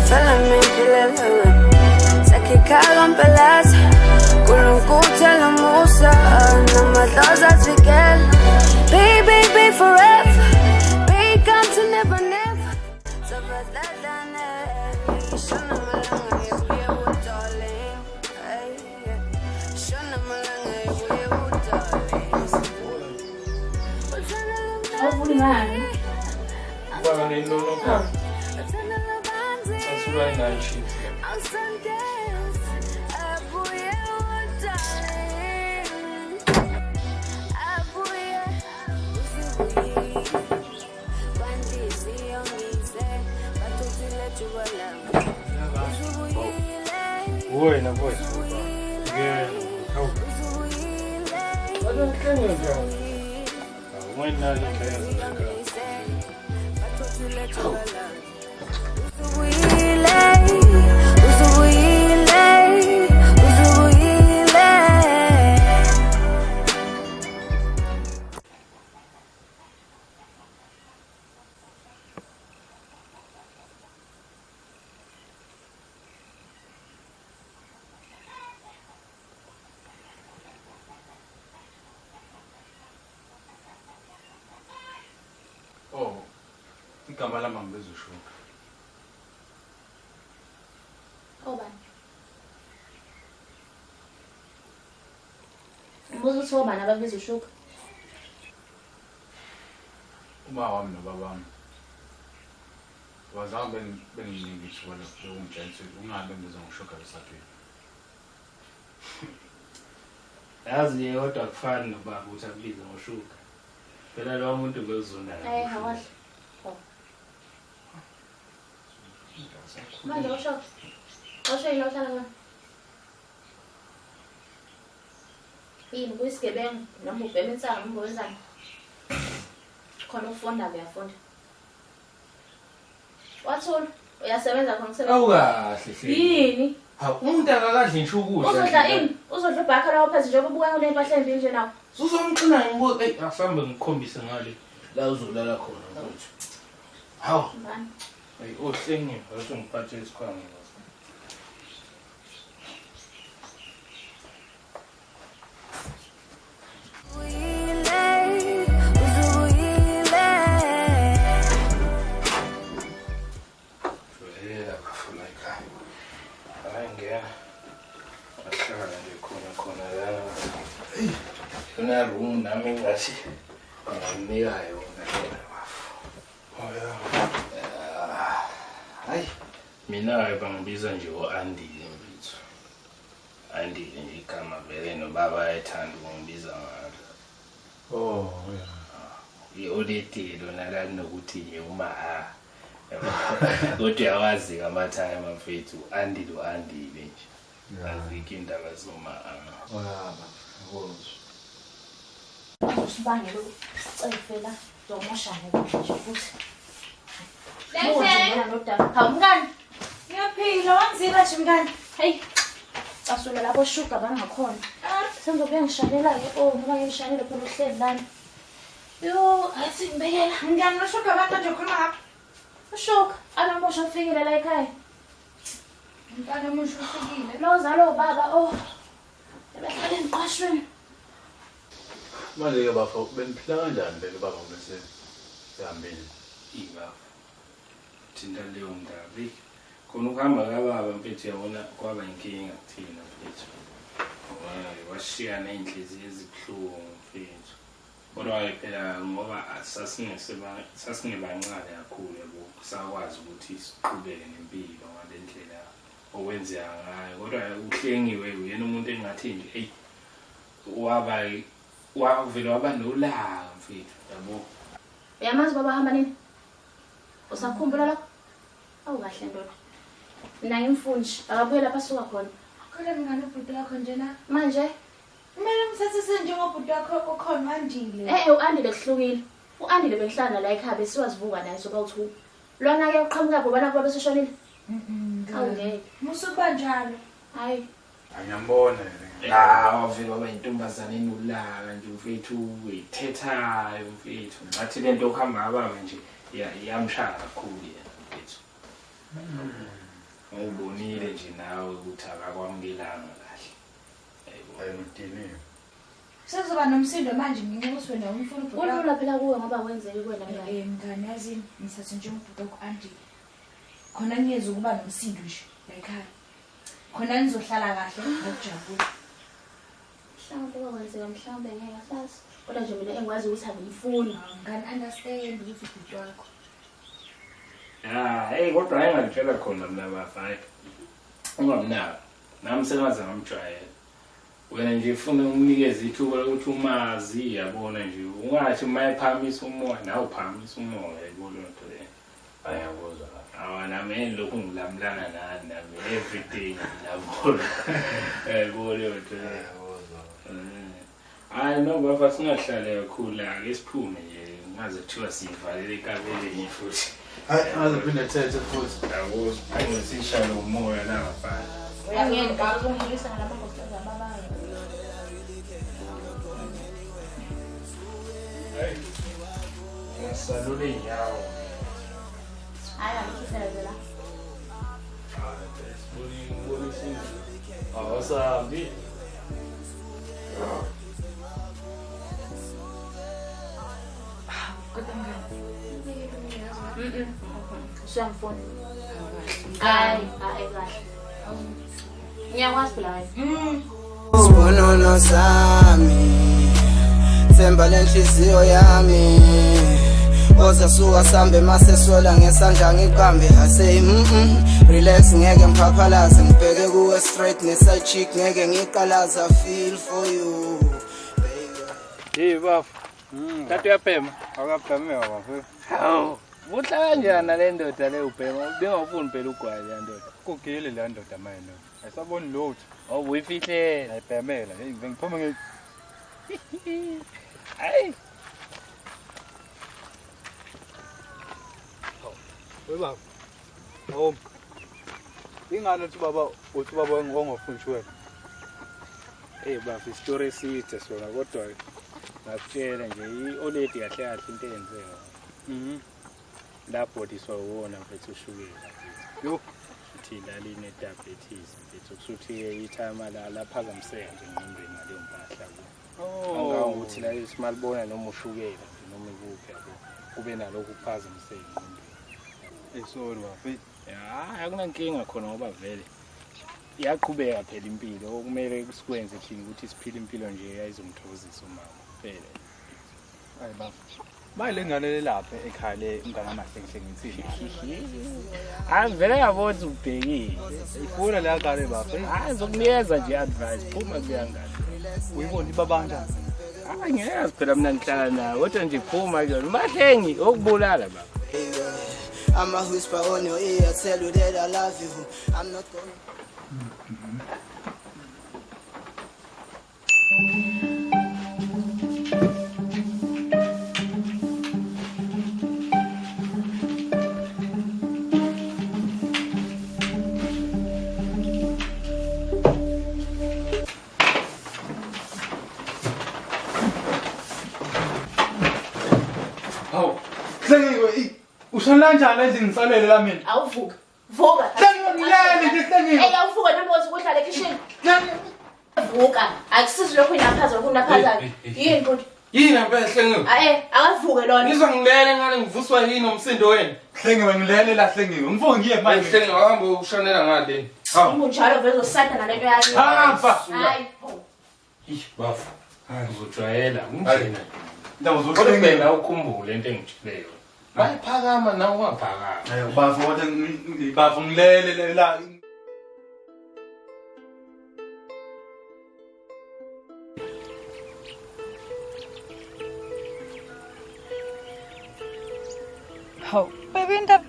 Felame pilele Saki kagan pelas Kulung kutela musa Namadlaza twikel Baby forever Baby come to never So but that Shona malanga yebuye darling Shona malanga yebuye darling Hopefully man Well, I don't know. That's right now, she. Boy, no boy. Yeah, how? What are you doing? Why not? Oh, igama lami Mzee Shuga. Obani. Mbuzo ukuthi obani ababiza uShuga? Uma wami nobaba wami. Wazama benginika ithuba lokungitshela ungabe ngizongishoka besaphi. Yazi kodwa kufani nobaba ukuthi akubize ngoShuga. Phela lo muntu ngozunda. Hawahle. Manje usho. Usho yini uhlala ngani? Yini kuyisigebengu noma ubhema insango ngowenzani? Khona ufunda uyafunda. Wathula uyasebenza khona kusebenza. Awukahle. Yini? Hawu umuntu akakadli ngisho ukudla. Uzodla ini? Uzodla ubhakha lawo phezu njengoba ubuka kunempahla embi nje nawo. Uzomqina ngibuke asambe ngikhombise ngale la uzolala khona mfowethu. Hawu. Ngani? Hey ohlengi usungiphathe isikhwama. Una room nami ngathi nginika yona bafu. Oh yeah. Hayi mina bangibiza nje uAndile mfethu. Andile nje igama vele nobaba ayethanda ukungibiza ngalo. Oh yeah. Iodetilo nala nokuthi nje uma kodwa yawazi ngamatime mfethu uAndile nje. Azikho indaba zoma Oh yeah. Ngozwe. Usibangela ucefela zomoshana nje futhi. Lengena nodaba. Hawu mngani. Ngiyaphila wanziba nje mngani. Hey. Casulela labo SHUGA bangakhona. Senzobe ngishalela ke ngoba ngishalela khona uhleli lana. Yo, athi ngibekela. Mngani noSHUGA abantu nje khona lapha. uSHUGA anamusha ufikile la ekhaya. Mntana musha ufikile. Lo zalo baba ebehlala emqashweni. Manje ke bafo beniphila kanjani vele baba bese ehambile iba thinta leyo ndaba khona ukuhamba kababa mfethu yabona kwaba inkinga kuthina mfethu washiya nenhliziyo ezibuhlungu mfethu kodwa phela ngoba sasingebancane kakhulu yabo sakwazi ukuthi siqhubeke nempilo ngalendlela okwenzeka ngayo kodwa uhlengiwe uyena umuntu engathi nje hey wavela waba nolaka mfethu yabo. Uyamazi baba hamba nini? Usakhumbula lapho? Awu kahle ndoda. Mina ngimfunji, akabuye lapha suka khona. Kodwa ngane ubhuti wakho nje na? Manje Kumele umthathise njengobhuti wakho okhona uAndile. uAndile kuhlukile. uAndile behlala la ekhaya besiwazivuka naye soba uthu. Lona ke uqhamuka bobana kuba beseshonile. Awungeke. Musuba njalo. Hayi. Angiyambona Wavela waba intombazane enolaka nje mfethu ethethayo mfethu. Ngathi lento okuhamba ababa nje iyamshaya kakhulu yena mfethu. Ngubonile nje nawe ukuthi akakwamukelanga kahle. Ayidiniwe. Sezoba nomsindo manje nginxuswe wena umfuna ubhuti. Kulula phela kuwe ngoba wenzeke kuwena mina. Mngani yazi ngisathi nje umbhuti wakho Andi. Khona ngiyeza ukuba nomsindo nje la ekhaya. Khona nizohlala kahle ngokujabula. Mhlawumbe kwenzeka mhlawumbe ngeke sazi. Kodwa nje mina engikwazi ukuthi angiyifuni. Ngani understand ukuthi ubhuti wakho. Hey kodwa ayengalitshela khona mina bafana. Ungamnaka. Nami sengaze ngamjwayela. Wena nje ufuna umnikeze ithuba lokuthi umazi yabona nje. Ungathi mayiphamisa umoya nawe uphamisa umoya yabona into le. Ayakuzwa. Nami lokhu ngilamlana nani nami everything ngiyabona. Yabona into le. Hayi no baba singahlale kakhulu la ke siphume nje ngaze kuthiwa sivalele ekabeleni futhi. Hayi phinde thethe futhi. Yabo ayisishalo umoya la ngaphandle. Uyangena ukungilisa nalapha ngosiza babanga. Hey. Ngisalule inyawo. Hayi angikhisele la. Awusabi. Kodwa ngani? Usuyangifuna. Hayi kahle. Ngiyakwazi phela hayi. Sibonono sami Themba lenhliziyo yami Oza suka sambe mase sola ngesandla ngibambe Say relax ngeke ngiphaphalaze ngibheke kuwe straight neside chick ngeke ngiqalaza feel for you Hey bafu. Kati uyaphema? Akaphemeka bafu. Hawu. Butla kanjani nale ndoda le ubhema? Bengawufuni phela ugwayi le ndoda. Kugile le ndoda manje. Ayisaboni lutho. Uyifihle. Ayiphemela. Hey ngiphume nge Hayi. Weba. Ingane uthi baba ngongofundiswa wena. Hey bafu story sithe sona kodwa ngakutshela nje i-oledi kahle kahle into eyenzeka. Lapho disawona mfethu ushukela. Yo, Uthi laline diabetes mfethu kusuthi ithama la laphazamiseka nje ngqondweni ngale mpahla. Angakuthi la isimalibona noma ushukela noma ikuphi yabo. Kube nalokho kuphazamiseka ngqondweni. sorry bafu. Akunankinga khona ngoba vele iyaqhubeka phela impilo okumele sikwenze thina ukuthi siphile impilo nje ayizomthokozisa umama phela. Hayi bafu. Manje ngane lapha ekhaya le ingane amahlenge ngithini. Vele yabona ubhekile. Ifuna la ngane bafu. Ngizokunikeza nje advice phuma kuyangani. Uyibona ibabanja. Ngiyazi phela mina ngihlala nawe kodwa nje phuma kuyona. Mahlengi okubulala baba. I'm a whisper on your ear tell you that I love you I'm not going Hlengiwe ushona kanjani endlini ngisalele la mina? Awuvuka. Vuka. Hlengiwe ngilele nje hlengiwe. Awuvuka nambozi uhlala ekishini. Vuka. Akusizi lokho inaphaza kunaphaza. Yini futhi? Yini ngempela hlengiwe? Akavuke lona. Ngizwa ngilele ngale ngivuswa yini umsindo wena? Hlengiwe ngilele la hlengiwe. Ngifuna ngiye manje. Hlengiwe hamba ushonela ngale. Unjalo vele uzosatha nalento yakho. Hamba. Hayi. Bafu. Ngizojwayela unjena. Ndawo Kodwa zohlengiwe. mina ukhumbule into engitshileyo. Bayiphakama nawe ungaphakama. Hayi bafu kodwa bafu ngilele la. Hawu, baby indaba.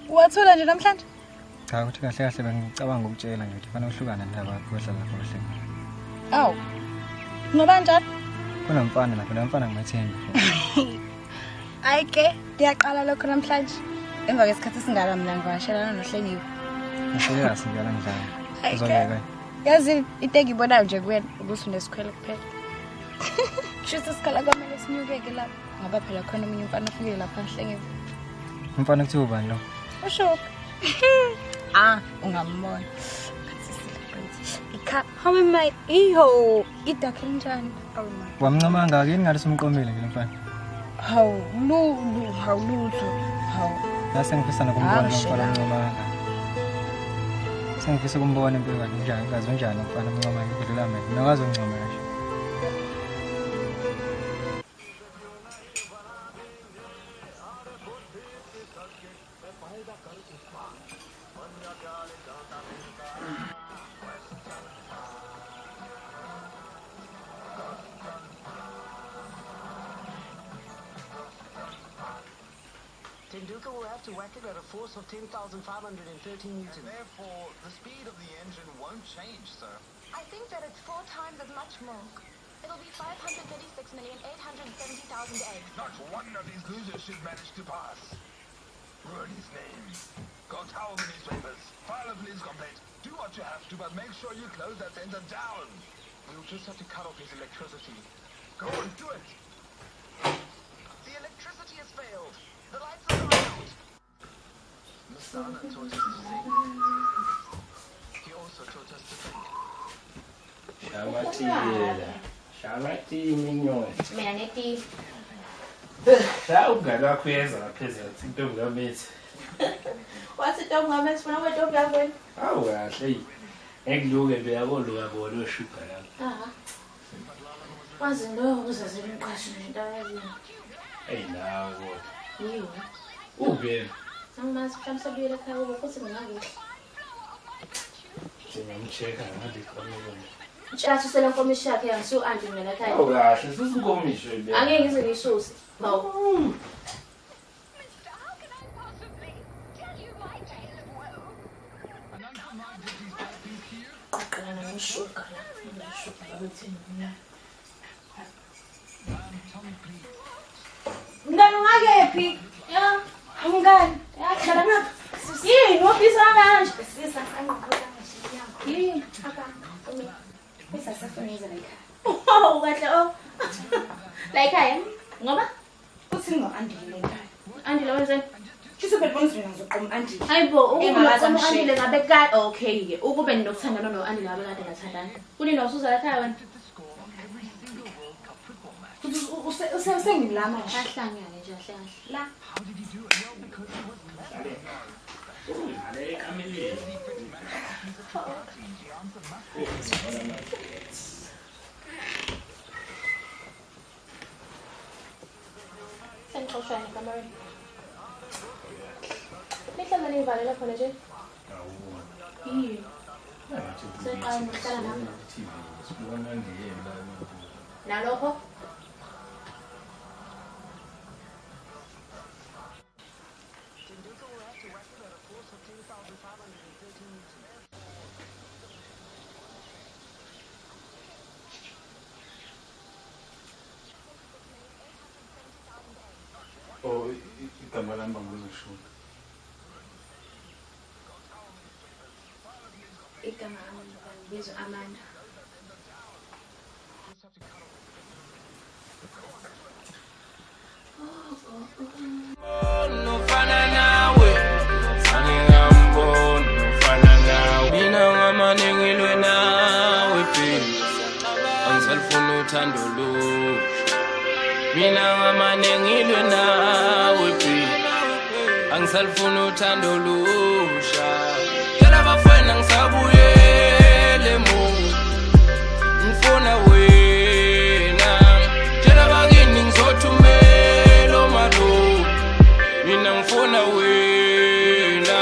Wathola nje namhlanje? Cha ukuthi kahle kahle bengicabanga ukutshela nje ukuthi kufanele uhlukane nendaba kwehla lapho kahle. Awu. Ngoba njalo? Kunomfana lapho lo mfana ngimathembi. Ayike, ngiyaqala lokho namhlanje. Emva kwesikhathi singaka mina ngivashelana nohlengiwe. Ngishela singala ngidlala. Uzoleka. Yazi iteki ibonayo nje kuwena ukuthi unesikhwele kuphela. Shuthi isikhala kwamele sinyukeke lapha. Ngoba phela khona umunye umfana ufike lapha nhlengiwe. Umfana kuthiwa ubani lo? Usho. ungambona. How am I? Iyo, ida kanjani? Wamncamanga ke ngathi simqomile nje mfana. Hawu, lulu, hawu lulu. Hawu. Yasengifisa nokumbona mfana mncamanga. Sengifisa ukumbona impilo yakhe njani, ngazi njani mfana mncamanga ngidlula mina. Nakazi uncamanga nje. Tinduka will have to whack it at a force of 10,513 newtons. Therefore, the speed of the engine won't change, sir. I think that it's 4 times as much more. It'll be 536,870,000 eggs. Not one of these losers should manage to pass. Ruin his name. Go towel the newspapers. File a police complaint. Do what you have to, but make sure you close that center down. We'll just have to cut off his electricity. Go on, do it. The electricity has failed. The lights are gone out. Mr. Anna taught us to sing. He also taught us to think. Shabati minyoe. Mina neti. Shauga kweza ngaphezulu intombi kamethi. Wathi intombi kamethi funa kwentombi yakweni. Awu kahle. Ekuluke beyakoluka bona oshuga lapha. Aha. Wazi lo uzazela umqashi nento yakini. Hey nawo kodwa. Yiwo. Ube. Angimazi mhlawumbe sabuyela ekhaya kubo futhi ngingakuhle. Ngiyamcheka ngathi khona. Tshela susela nkomishi yakhe yangisu anti mina ekhaya. Awu kahle sisinkomisho ibe. Angeke ngize ngiyisuse. Hawu. Mr. How can I possibly tell you my tale of woe? Qaqala ngishuka la. Ngishuka bakuthini mina. Mngani ungakephi? Ya, mngani. Yahlala ngapha. Yini wofisa kanje? Sisa sangiqoqa nje. Yini? Aka. Besa safuniza la ekhaya. Oh, kahle oh. La ekhaya? Ngoba Uthi ngo-Andile ekhaya. Andile wenzeni? Shisa phela bonke izinto ngizoqoma u-Andile. Hayibo, Engakaze ukube angishiye. Andile ngabe kade okay ke. Ukube ninokuthanda no-Andile ngabe kade ngathandana. Kulina usuza la ekhaya wena. Usengilama nje. Ahlangane nje ahlangane. La. Ale kameleni. Sengixoshana kamareni. Nihlala nivalele khona nje. Yini? Seqala nihlala nami. Sibona ndiye la. Nalokho Tinduka will have to whack it at a force of 10,513 newtons. Oh, igama lami bangizoshuka. igama lami ngibizwa Amanda. Nofana nawe sangingambona nofana nawe mina ngamanengilwe nawe baby angisalifuna uthando lusha mina ngamanengilwe nawe baby angisalifuna uthando lusha yala bafana ngisabuyele mu ngifuna wena tshela bakini ngizothumela omalo mina ngifuna wena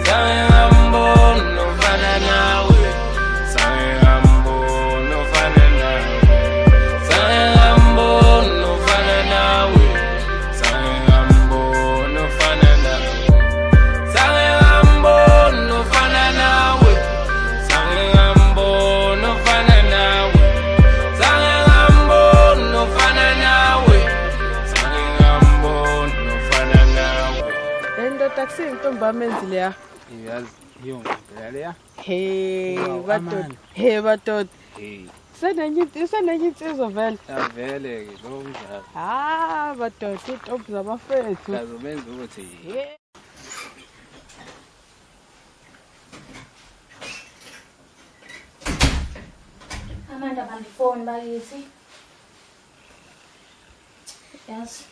sangambona ofana nawe sangambona ofana nawe sangambona ofana nawe sangambona ofana nawe sangambona ofana nawe sangambona ofana nawe sangambona ofana nawe sangambona ofana nawe Endo taxi intombi amenzi leya. Iyazi yonke leya. Hey, Wow, badoda. Amanda. Hey, badoda. Hey, Senenye insizwa vele. avele ke lo mdlalo. Ah, badoda intombi zabafethu. Kazomenza ukuthi Hey. indaba ngifoni bakithi. Yes.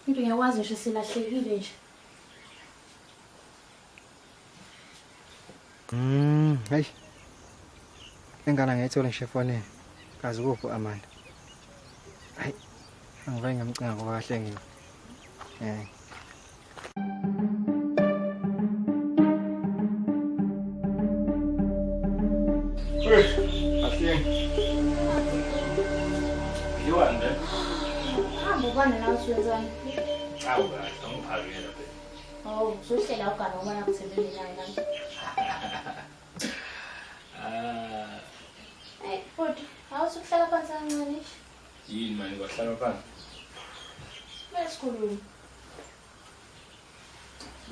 Into ngiyakwazi nje silahlekile nje. Hey. Engane ngiyithola nje efonini. Kazi kuphi Amanda? Hayi. Angivaye ngamcinga ngoba kahle ngini. You want that? Hamba ubani nawe uswenzani? Awu kahle, angiphakela phela. Oh, usuhlela ugana ngoba nakuthembele naye nami. Hey, futhi, awusuhlala phansi kancane nje. Yini manje kwahlala phansi? Besikhuluma.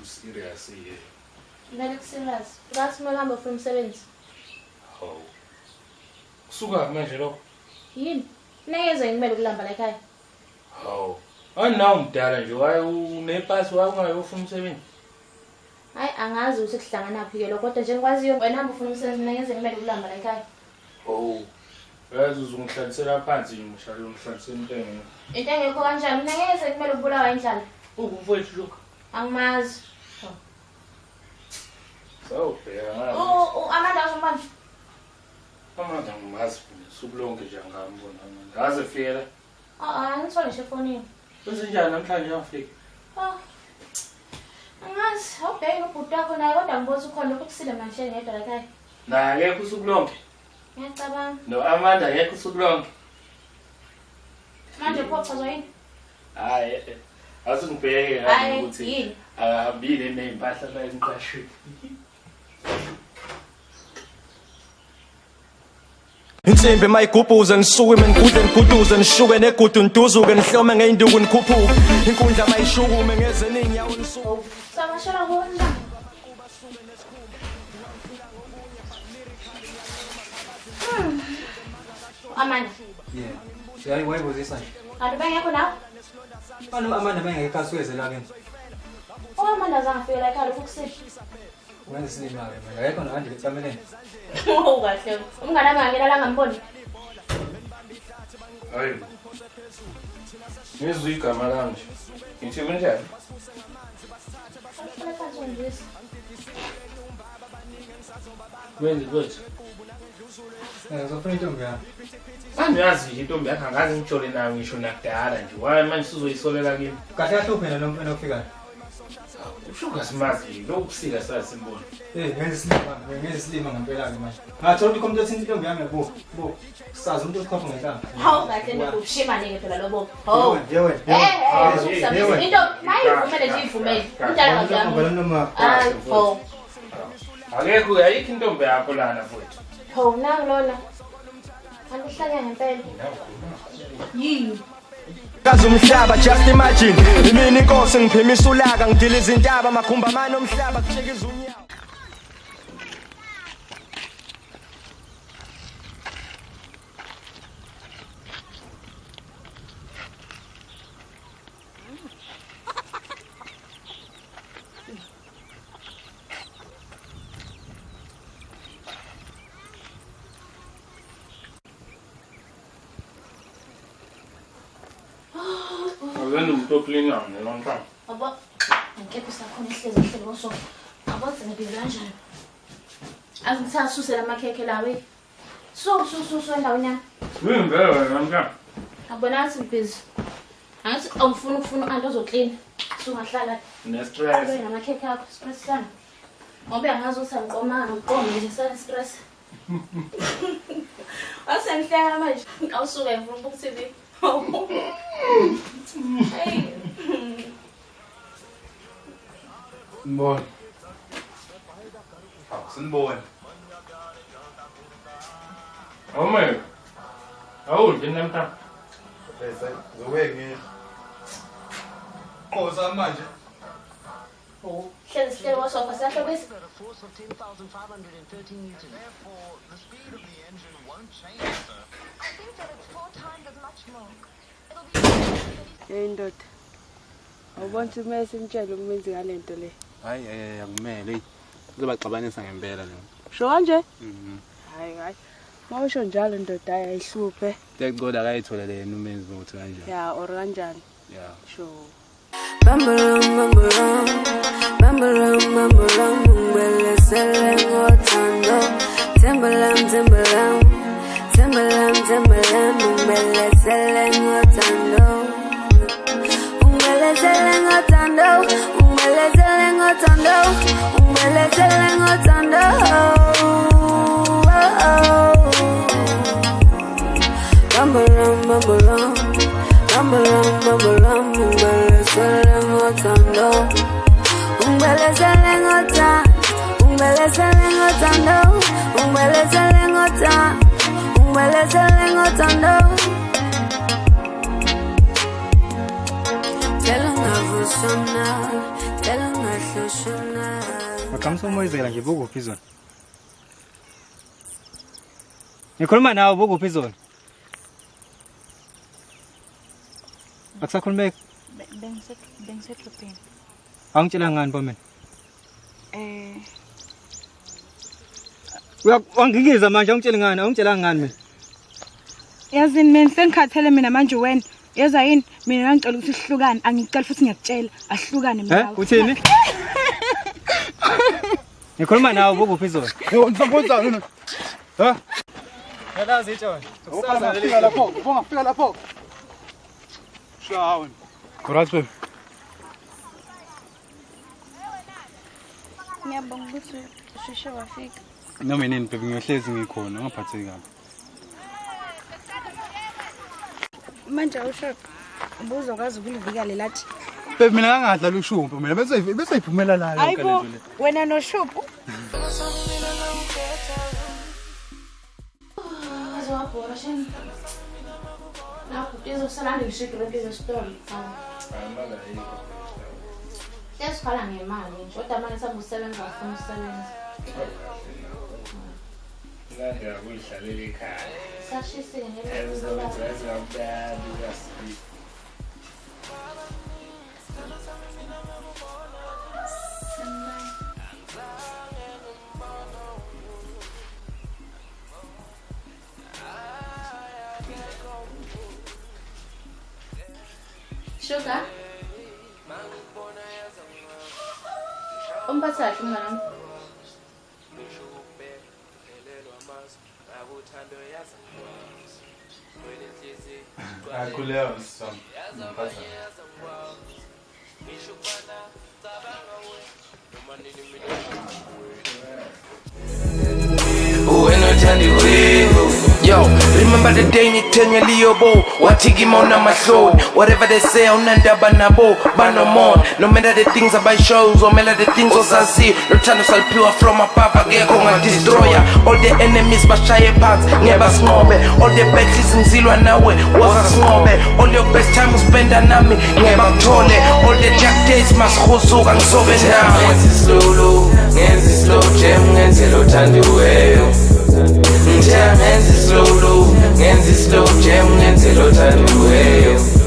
Serious here. Kumele kuserious. Ngathi kumele uhambe ufuna umsebenzi. Oh. Kusuka manje lo. Yini? Neyeze ngimele ukulamba la ekhaya. Oh. Anawu mdala nje waye unepasi wakungayofuna umsebenzi. Hayi angazi ukuthi kuhlangana phi ke lo kodwa nje ngikwaziyo wena hamba ufuna umsebenzi neyeze ngimele ukulamba la ekhaya. Oh. Yazi uzungihlalisela phansi nje mshayeli ungihlalisela intengo. Into engekho kanjani mina ngiyeze kumele ubulawa indlala. Ukufethu lokho. Angimazi. So, bheka. Amanda uzombani? Amanda ngimazi usuku lonke nje ngambona. Ngaze fika. Ngithole nje efonini. Kwenzenjani namhlanje yafika? Angazi, awubheki ubhuti wakho naye kodwa ngiboza ukhona lokho kusile manje ngedwa la ekhaya. Naye akekho usuku lonke. Ngiyacabanga. No Amanda akekho usuku lonke. Manje uphoxezwa yini? Hayi asingibheke Hayi, ukuthi yini? ahambile nezimpahla la emqashweni. Insimbi mayigubhuze ngisuke ngigudle ngiguduze nishuke negudu nduzuke nihlome ngeinduku nikhuphuke inkundla mayishukume ngeze ninyawo nisuke Sabashela wona. Amanda. Yeah. Siyayi wayibuzisa nje. Bengekho nawe? Balo Amanda bengekasweze la kini. Amanda zangifika la ekhaya lokho kusile. Wenza sinima ke manje. Akekho nanje etsameleni. Kahle. Umngane wami ngangena la ngamboni. Hayi. Ngizwe igama lami nje. Ngithi kunjani? Wenzi ukuthi. Uzofuna intombi yami. Angiyazi intombi yakhe angazi ngitshole nayo ngisho nakudala nje. Waye manje sizoyisolela kimi. Kahle kahluphe nalo enofika. Ushuka simazi lo kusika sasimbona. Ngenza isilima ngempela ke manje. Ngathola ukuthi umuntu othinta intombi yami yabo. Sazi umuntu okhopha ngehlanga. Hawu kahle nekushimane ke phela lobo. Yewe. Into mayivumele nje ivumele. Umdala kazi. Akekho ayikho intombi yakho lana futhi. Hawu nangilona. Andihlanya ngempela. Yini? Kazi umhlaba just imagine imini inkosi ngiphimisa ulaka ngidila izintaba makhumba amani omhlaba kusheka izunyawo Wena umuntu oklina ngelonto. Aba, ngekho sakhona ihlezi ihleli kosofa. Abathi ngibhizi kanjani? Angithatha susela amakhekhe lawe. So endaweni yami. Ngivela wena mntana. Abona athi ngibhizi. Angithi awufuna anto ozoklina. Sungahlala. Ne-stress. Wena amakhekhe akho stress sana. Ngoba angazi ukuthi angiqomanga ngiqome nje sana stress. Asengihleka manje. Awusuke ngifuna ukubuka TV. Hey. Mbona. Sinibone. Awume. Awudli namhlanje. Bese zowengi. Qoza manje. Hlezi kosofa siyahlobisa. Force of 10,513 newtons. Therefore, the speed of the engine won't change, sir. I think that it's 4 times as much more. It'll be... Hey ndoda. Awubona ukuthi mase simtshele umenzi ngalento le. Hayi akumele. Uzobaxabanisa ngempela lo. Sho kanje? Hayi. Mawusho njalo ndoda ayihluphe. Tekhoda akayitholele yena umenzi ukuthi kanjani. Ya or kanjani? Yeah. Sure. Bambaram, umbele selengo tando. Timbalam, umbele selengo tando. Umbele selengo tando. Bambaram, umbele selengo tando. Umbele selengo tando. Makamsa umoyizela nje buku phezulu. Ngikhuluma nawe buku phezulu. Akusakhulumeki. Bengisekhopeni. Angitshela ngani bo mina? Uyangikiza manje angitshela ngani? Angitshela ngani mina? Yazini mina sengikhathele mina manje wena. Yeza yini mina ngicela ukuthi sihlukane angicela futhi ngiyakutshela ahlukane mina. Uthini? Ngikhuluma nawe buku phezulu. Ngizokwenza mina. Ha? Yalazi itshona. Fika lapho. Shawn. Right babe. Ngiyabonga ukuthi usheshe wafika. Noma yini babe ngiyohlezi ngikhona ngaphatheki kabi. Manje awusho ubuzokwazi ukulivika lelathi. Babe mina ngangadlala ushumpu mina bese iphumela la yonke Hayibo lento le. wena noshuphu. Azowabhora sheni. Lapho izosala ngishikile kuzo store. Sesikhala ngemali nje kodwa manje sambusebenza afuna ukusebenza. Ngande akudlalela ekhaya. Sashise Sugar. Umphatha kahle umngane. Akuleyo msam. Yo, remember the day you tell me Leobo, what you give on my show. Whatever they say, on Banabo, Banomon. No matter the things about shows, or matter the things I see. No channel shall pure from above, I get on a destroyer. All the enemies, but shy parts, never snob. All the best in zulu and now was a snob. All your best time was spent on me, never told it. All the jack days, must hoso and so now. Nancy slow, jam, Nancy low, Tandy way. Ngenzi slow, jam, ngenzi lo, Tandy way.